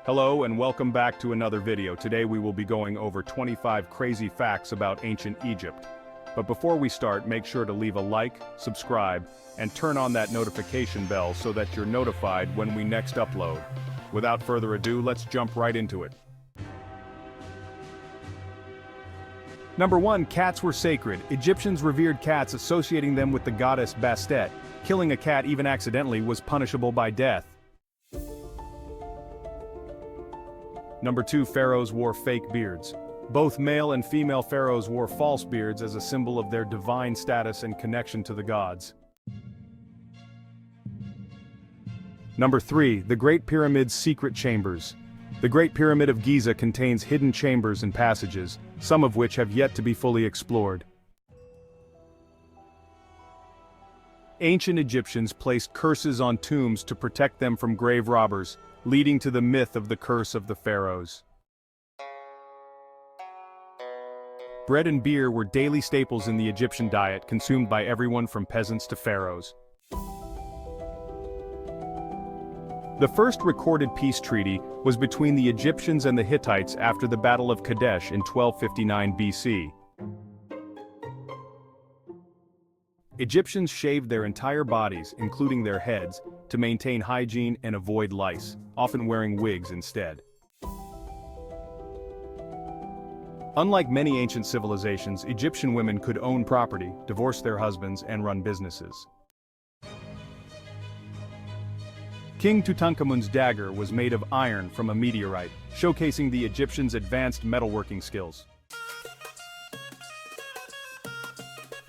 Hello and welcome back to another video. Today we will be going over 25 crazy facts about ancient Egypt. But before we start, make sure to leave a like, subscribe, and turn on that notification bell so that you're notified when we next upload. Without further ado, let's jump right into it. Number 1. Cats were sacred. Egyptians revered cats, associating them with the goddess Bastet. Killing a cat even accidentally was punishable by death. Number 2. Pharaohs wore fake beards. Both male and female pharaohs wore false beards as a symbol of their divine status and connection to the gods. Number 3. The Great Pyramid's secret chambers. The Great Pyramid of Giza contains hidden chambers and passages, some of which have yet to be fully explored. Ancient Egyptians placed curses on tombs to protect them from grave robbers, leading to the myth of the curse of the pharaohs. Bread and beer were daily staples in the Egyptian diet, consumed by everyone from peasants to pharaohs. The first recorded peace treaty was between the Egyptians and the Hittites after the Battle of Kadesh in 1259 BC. Egyptians shaved their entire bodies, including their heads, to maintain hygiene and avoid lice, often wearing wigs instead. Unlike many ancient civilizations, Egyptian women could own property, divorce their husbands, and run businesses. King Tutankhamun's dagger was made of iron from a meteorite, showcasing the Egyptians' advanced metalworking skills.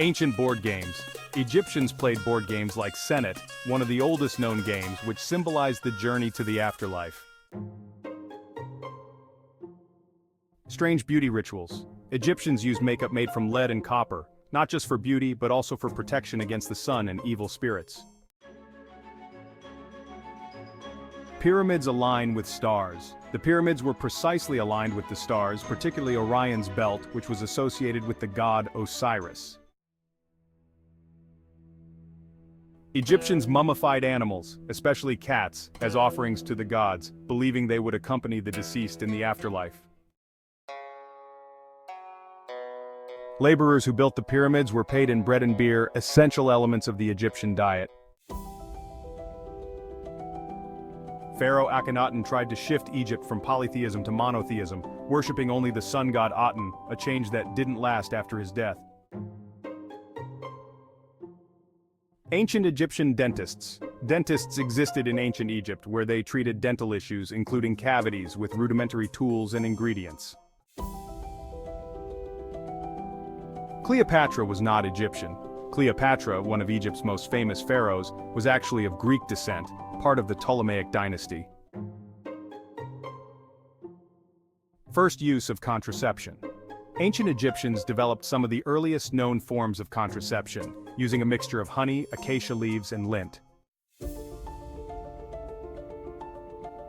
Ancient board games. Egyptians played board games like Senet, one of the oldest known games, which symbolized the journey to the afterlife. Strange beauty rituals. Egyptians used makeup made from lead and copper, not just for beauty but also for protection against the sun and evil spirits. Pyramids align with stars. The pyramids were precisely aligned with the stars, particularly Orion's belt, which was associated with the god Osiris. Egyptians mummified animals, especially cats, as offerings to the gods, believing they would accompany the deceased in the afterlife. Laborers who built the pyramids were paid in bread and beer, essential elements of the Egyptian diet. Pharaoh Akhenaten tried to shift Egypt from polytheism to monotheism, worshipping only the sun god Aten, a change that didn't last after his death. Ancient Egyptian dentists. Dentists existed in ancient Egypt, where they treated dental issues, including cavities, with rudimentary tools and ingredients. Cleopatra was not Egyptian. Cleopatra, one of Egypt's most famous pharaohs, was actually of Greek descent, part of the Ptolemaic dynasty. First use of contraception. Ancient Egyptians developed some of the earliest known forms of contraception, using a mixture of honey, acacia leaves, and lint.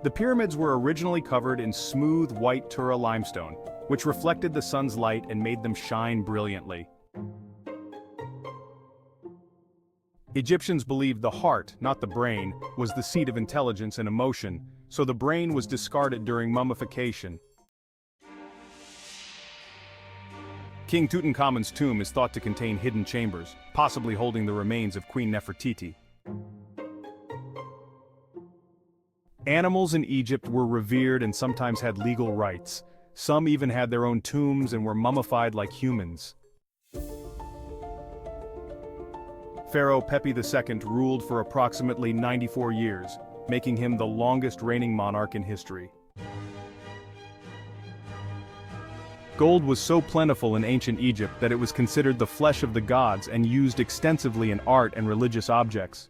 The pyramids were originally covered in smooth white Tura limestone, which reflected the sun's light and made them shine brilliantly. Egyptians believed the heart, not the brain, was the seat of intelligence and emotion, so the brain was discarded during mummification. King Tutankhamun's tomb is thought to contain hidden chambers, possibly holding the remains of Queen Nefertiti. Animals in Egypt were revered and sometimes had legal rights. Some even had their own tombs and were mummified like humans. Pharaoh Pepi II ruled for approximately 94 years, making him the longest reigning monarch in history. Gold was so plentiful in ancient Egypt that it was considered the flesh of the gods and used extensively in art and religious objects.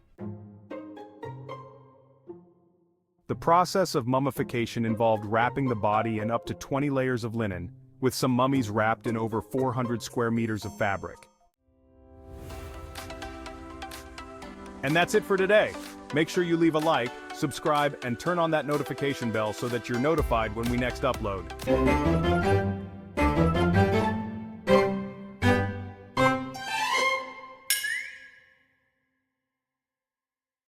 The process of mummification involved wrapping the body in up to 20 layers of linen, with some mummies wrapped in over 400 square meters of fabric. And that's it for today. Make sure you leave a like, subscribe, and turn on that notification bell so that you're notified when we next upload.